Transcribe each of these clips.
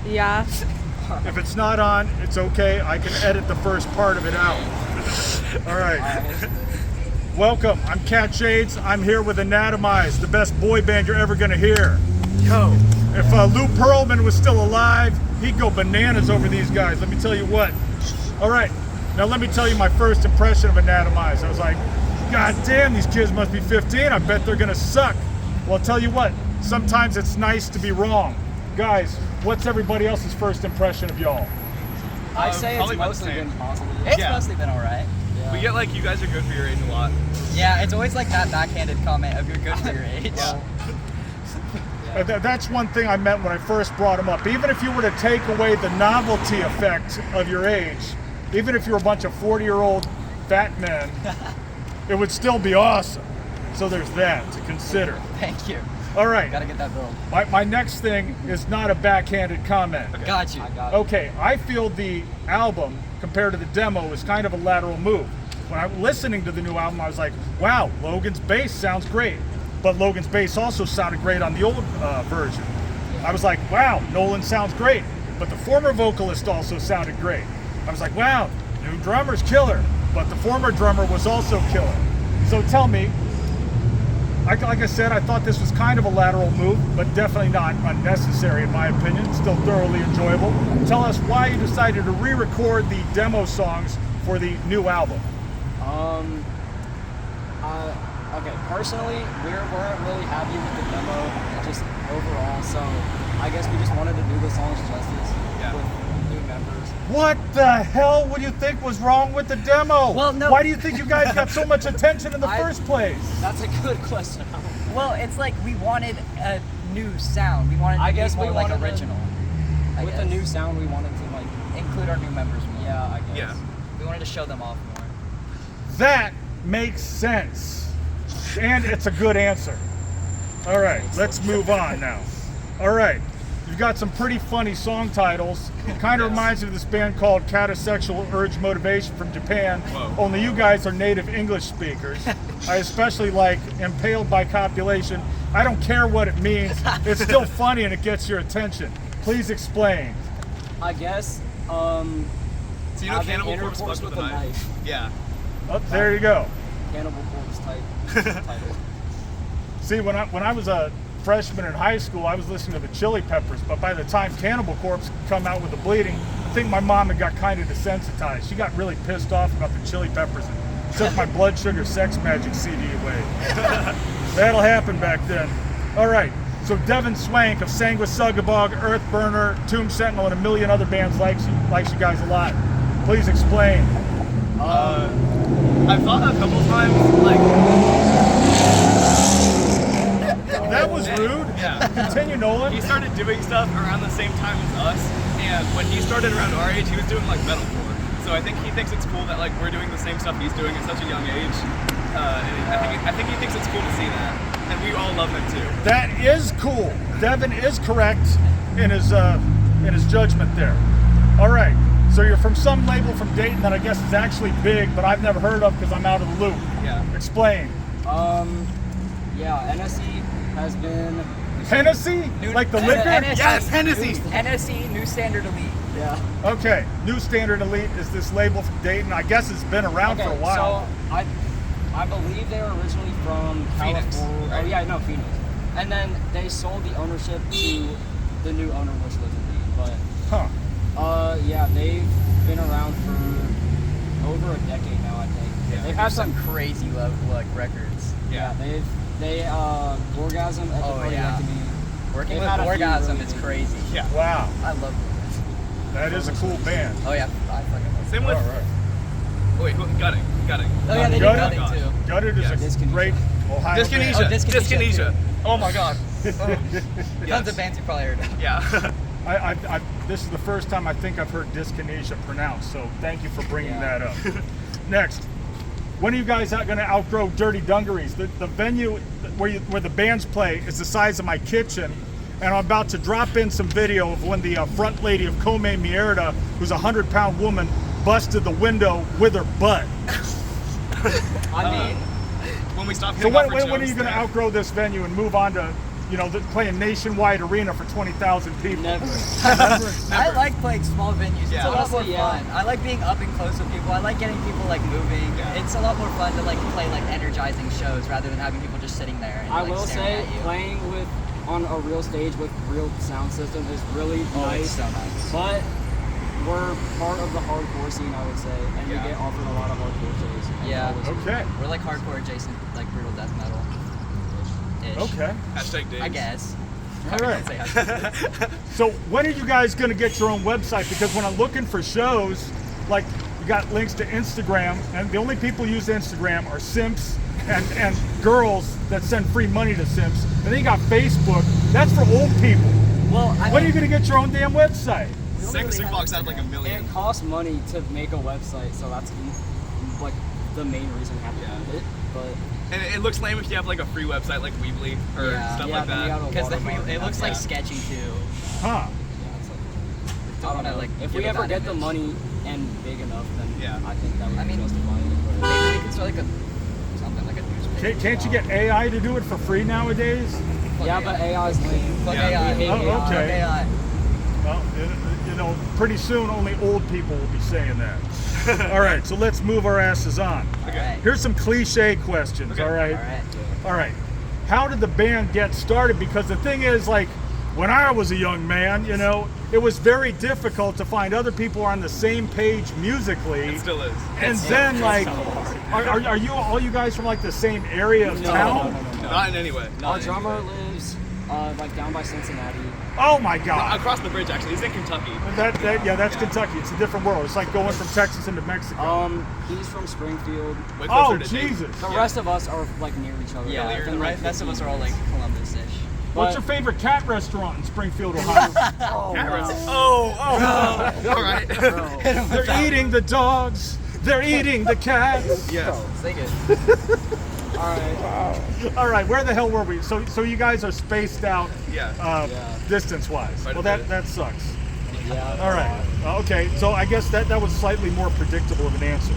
Yeah. If it's not on, it's okay. I can edit the first part of it out. All right. Welcome. I'm Cat Shades. I'm here with Anatomize, the best boy band you're ever gonna hear. Yo. If Lou Pearlman was still alive, he'd go bananas over these guys. Let me tell you what. All right. Now let me tell you my first impression of Anatomize. I was like, God damn, these kids must be 15. I bet they're gonna suck. Well, I'll tell you what. Sometimes it's nice to be wrong. Guys, what's everybody else's first impression of y'all? I'd say it's mostly been positive. It's mostly been alright. We get like, you guys are good for your age a lot. Yeah, it's always like that backhanded comment of you're good for your age. That's one thing I meant when I first brought them up. Even if you were to take away the novelty effect of your age, even if you're a bunch of 40-year-old fat men, it would still be awesome. So there's that to consider. Thank you. All right. Gotta get that bill. My next thing is not a backhanded comment. Okay. Got you. Okay, I feel the album compared to the demo is kind of a lateral move. When I'm listening to the new album, I was like, wow, Logan's bass sounds great. But Logan's bass also sounded great on the old version. I was like, wow, Nolan sounds great. But the former vocalist also sounded great. I was like, wow, new drummer's killer. But the former drummer was also killer. So tell me, like I said, I thought this was kind of a lateral move, but definitely not unnecessary in my opinion. Still thoroughly enjoyable. Tell us why you decided to re-record the demo songs for the new album. Okay, personally, we weren't really happy with the demo, just overall, so I guess we just wanted to do the songs justice with new members. What the hell would you think was wrong with the demo? Well, no. Why do you think you guys got so much attention in the first place? That's a good question. Well, it's like we wanted a new sound. We wanted to be more like original. With the new sound, we wanted to like include our new members more. Yeah, I guess. Yeah. We wanted to show them off more. That makes sense. And it's a good answer. All right, let's move on now. All right, you've got some pretty funny song titles. It kind of reminds me of this band called Catasexual Urge Motivation from Japan. Whoa. Only you guys are native English speakers. I especially like Impaled by Copulation. I don't care what it means. It's still funny and it gets your attention. Please explain. I guess, So you know having Cannibal Corpse intercourse fucked with a knife? Yeah. Oh, there you go. Cannibal Corpse type title. See, when I was a freshman in high school, I was listening to the Chili Peppers, but by the time Cannibal Corpse come out with the bleeding, I think my mom had got kind of desensitized. She got really pissed off about the Chili Peppers and took my Blood Sugar Sex Magic CD away. That'll happen back then. All right, so Devin Swank of Sanguisugabog, Earthburner, Tomb Sentinel, and a million other bands likes you guys a lot. Please explain. I've thought a couple times, like... That was rude. Yeah. Continue, Nolan. He started doing stuff around the same time as us, and when he started around our age, he was doing like metalcore. So I think he thinks it's cool that like we're doing the same stuff he's doing at such a young age. And I think he thinks it's cool to see that, and we all love him too. That is cool. Devin is correct in his judgment there. All right. So you're from some label from Dayton that I guess is actually big, but I've never heard of because I'm out of the loop. Yeah. Explain. Yeah, NSE has been... Hennessy? Like the liquor? NSE. Yes, Hennessy! NSE, New Standard Elite. Yeah. Okay. New Standard Elite is this label from Dayton. I guess it's been around for a while. So I believe they were originally from Phoenix, California. right? Oh yeah, no, Phoenix. And then they sold the ownership to the new owner, which lives in Dayton. But yeah, they've been around for over a decade now, I think. Yeah. They've had some crazy like records. Yeah. They Orgasm, Epicardectomy. Working They've with had a few Orgasm really is big crazy. Yeah. Wow. I love Orgasm. That is a cool band. Oh yeah, I fucking love it. Same with... All right. Wait, Gutting. Oh yeah, they did Gutted? Gutting too. Gutted is a Dyskinesia. great Ohio Dyskinesia. band. Dyskinesia. Oh my god. Tons of bands you probably heard of. Yeah. This is the first time I think I've heard dyskinesia pronounced, so thank you for bringing that up. Next, when are you guys going to outgrow Dirty Dungarees? The venue where the bands play is the size of my kitchen, and I'm about to drop in some video of when the front lady of Come Mierda, who's a 100-pound woman, busted the window with her butt. I mean, When we stop So hitting when off for are you jokes, going to yeah. outgrow this venue and move on to, playing nationwide arena for 20,000 people. Never. I like playing small venues. It's a lot more Honestly, fun. I like being up and close with people. I like getting people like moving. Yeah. It's a lot more fun to like play like energizing shows rather than having people just sitting there. And, I like, will staring say, at you. playing on a real stage with real sound system is really It's nice. so nice. But we're part of the hardcore scene, I would say, and we get offered a lot of hardcore shows. and Yeah. it's always- Okay. We're like hardcore adjacent, like brutal death metal. Okay. Hashtag Days. I guess. All right. Say hashtag. So when are you guys going to get your own website? Because when I'm looking for shows, like you got links to Instagram, and the only people who use Instagram are simps and girls that send free money to simps. And then you got Facebook. That's for old people. Well, When are you going to get your own damn website? Sigbox had like $1 million. It costs money to make a website, so that's like the main reason we have to do it. But And it looks lame if you have like a free website like Weebly or Yeah. stuff yeah, like then we that. gotta Because watermark it looks like Yeah. sketchy too. Huh. Yeah, it's like, Don't I don't wanna, know. like, If give we it ever that get the image. money and big enough, then Yeah. I think that would I mean, justify it. But Maybe we could start like something like a newspaper. Can't you get AI to do it for free nowadays? yeah, but AI is lame. Fuck Yeah. AI. We hate Oh, AI. Fuck okay. AI. Well, pretty soon only old people will be saying that. All right, so let's move our asses on. Okay. Here's some cliche questions, Okay. all right? All right. All right. How did the band get started? Because the thing is, like, when I was a young man, it was very difficult to find other people on the same page musically. It still is. And then, like, are you all you guys from like the same area of town? No. Not in any way. Our drummer lives like down by Cincinnati. Oh my God! Across the bridge, actually. He's in Kentucky. That's Kentucky. It's a different world. It's like going from Texas into Mexico. He's from Springfield. Way Oh closer to Dayton. Jesus! The rest of us are like near each other. Yeah, They're the like rest of us are all like Columbus-ish. What's your favorite cat restaurant in Springfield, Ohio? All right. They're eating the dogs. They're eating the cats. Yes. Sing it. Alright. All right, where the hell were we? So you guys are spaced out, Yeah. Yeah. distance-wise. Quite a Well, bit. that sucks. Yeah. All right. Okay. So I guess that was slightly more predictable of an answer.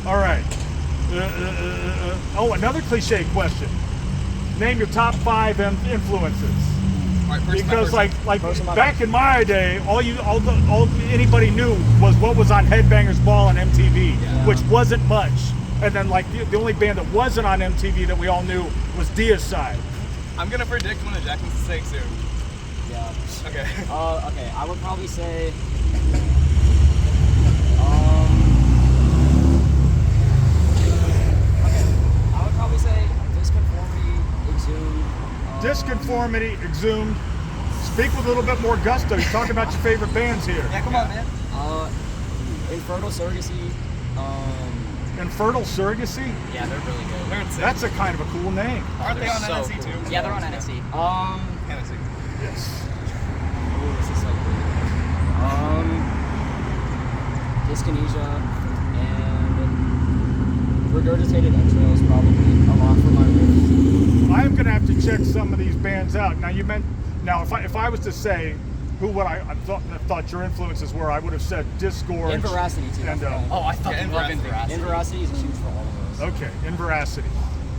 All right. Oh, another cliche question. Name your top 5 influences. All right, first Because like First of my back in my day, all anybody knew was what was on Headbangers Ball on MTV, which wasn't much. And then like the only band that wasn't on MTV that we all knew was Deicide. I'm gonna predict one of Jackson's to say soon. Yeah. Okay. Okay. I would probably say. Okay. I would probably say Disconformity, Exhumed. Disconformity, Exhumed. Speak with a little bit more gusto. You talk about your favorite bands here. Yeah, come on, man. Infertile Surrogacy. Infertile Surrogacy? Yeah, they're really good. They're insane. That's a kind of a cool name. Aren't they on so NSC cool. too? Yeah, they're on NSC. Hennessy. Yes. Ooh, this is like Dyskinesia and Regurgitated Entrails probably a lot for my ribs. I am going to have to check some of these bands out. Now if I was to say who what I thought your influences were, I would have said Disgorge. And Veracity too. And, Oh, I thought Yeah, you loved Inveracity. Inveracity is huge for all of us. Okay, Inveracity.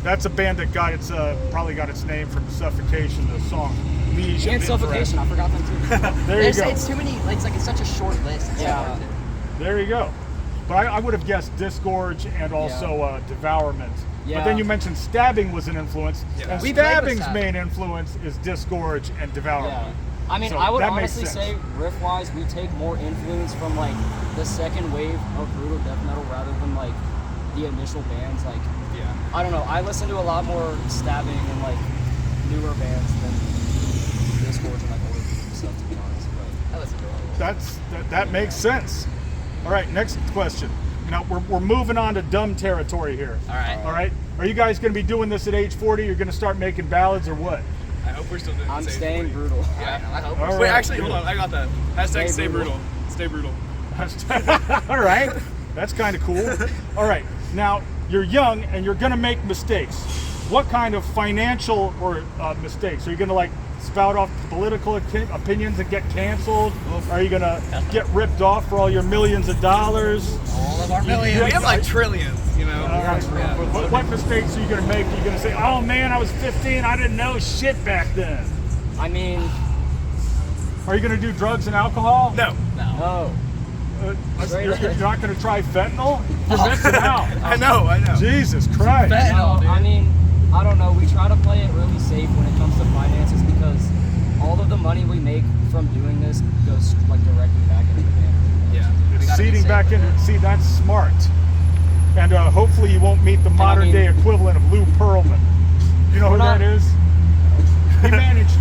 That's a band that got its probably got its name from Suffocation, the song Liege And of Suffocation, I forgot them too. There you go. It's too many. It's such a short list. It's Yeah. so hard to- There you go. But I would have guessed Disgorge and also Devourment. But Yeah. then you mentioned Stabbing was an influence. Yeah. And We played with Stabbing's Stabbing. main influence is Disgorge and Devourment. Yeah. I mean, So I would that makes honestly sense. say, riff-wise, we take more influence from like the second wave of brutal death metal rather than like the initial bands. Like, Yeah. I don't know. I listen to a lot more Stabbing and like newer bands than Discord and like older stuff, to be honest. But I listen to all. That makes sense. All right, next question. Now we're moving on to dumb territory here. All right. All right. Are you guys going to be doing this at age 40? You're going to start making ballads or what? I hope we're still doing I'm the same staying 40. brutal. Yeah. I hope. All Wait, right. actually, hold on. I got that. Hashtag stay brutal. Stay brutal. All right. That's kind of cool. All right. Now, you're young and you're going to make mistakes. What kind of financial or mistakes? Are you going to like spout off political opinions and get canceled? Are you going to get ripped off for all your millions of dollars? All of our millions. We have like trillions, you know. All right. What mistakes are you going to make? Are you going to say, oh man, I was 15, I didn't know shit back then? I mean, Are you going to do drugs and alcohol? No. no. You're not going to try fentanyl? You're missing out. I know. Jesus Christ. Fentanyl, dude. I mean, I don't know. We try to play it really safe when it comes to finances because all of the money we make from doing this goes like directly back into the band. Yeah. It's gotta be seeding safe back with in. it. See, that's smart. And hopefully you won't meet the modern day equivalent of Lou Pearlman. You know who that is? He managed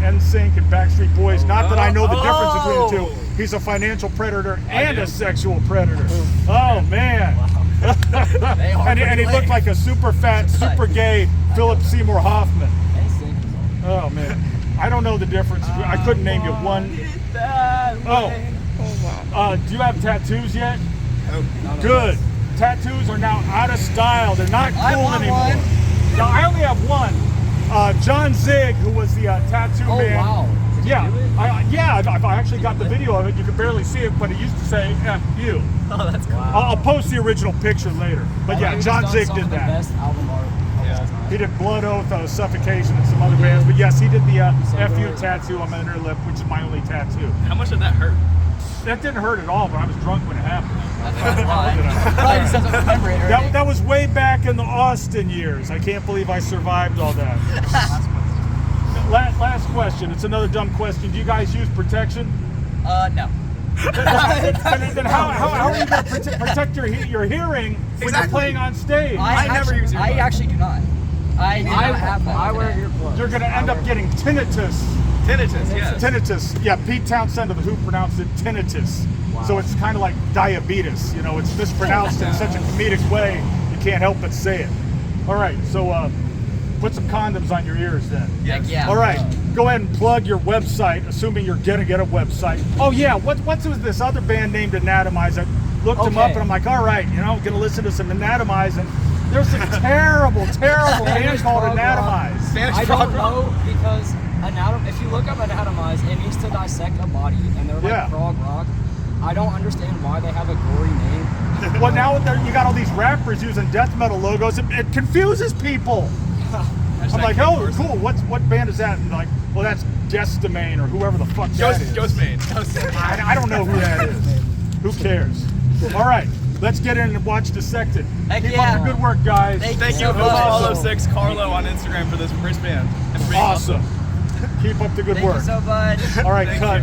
NSYNC and Backstreet Boys. Not that I know the difference between the two. He's a financial predator and a sexual predator. Oh man! and he looked like a super fat, super gay Philip Seymour Hoffman. Oh man, I don't know the difference. I couldn't name you one. Oh, do you have tattoos yet? Good. Tattoos are now out of style. They're not I cool want anymore. one. No, I only have one. John Zig, who was the tattoo man. Wow. Did you do it? I actually got the video of it. You can barely see it, but it used to say "F you." Oh, that's cool. I'll post the original picture later. But yeah, He's John done Zig some did of the that. best album art of all time. He did Blood Oath, Suffocation, and some other bands. But yes, he did the "F you" tattoo on my inner lip, which is my only tattoo. How much did that hurt? That didn't hurt at all, but I was drunk when it happened. Probably just doesn't remember it. Right? That was way back in the Austin years. I can't believe I survived all that. Last question. It's another dumb question. Do you guys use protection? No. Then how are you going to protect your hearing when you're playing on stage? I never use earbuds. I actually do not. I do not have one. I wear today. earplugs. You're going to end up getting tinnitus. Tinnitus, yes. Tinnitus. Yeah, Pete Townsend of The Who pronounced it tinnitus. So it's kind of like diabetes. You know, it's mispronounced in such a comedic way, you can't help but say it. All right, so put some condoms on your ears then. Heck yeah. All right, go ahead and plug your website, assuming you're gonna get a website. Oh yeah, what's with this other band named Anatomize? I looked them up and I'm like, all right, gonna listen to some Anatomize, and there's a terrible band called Anatomize. Spanish I prog don't rock? know because if you look up Anatomize, it means to dissect a body, and they're like Yeah. prog rock. I don't understand why they have a gory name. Well, now you got all these rappers using death metal logos. It confuses people. I'm like, oh, cool. What band is that? And like, well, that's Gestamine or whoever the fuck that is. Ghostmane. I don't know who that is. Who cares? All right, let's get in and watch Dissected. Heck Keep yeah. up the good work, guys. Thank Thank you, so much. Follow 6 Carlo on Instagram for this wristband. Awesome. Keep up the good Thank work. you so much. All right, Thank cut. you.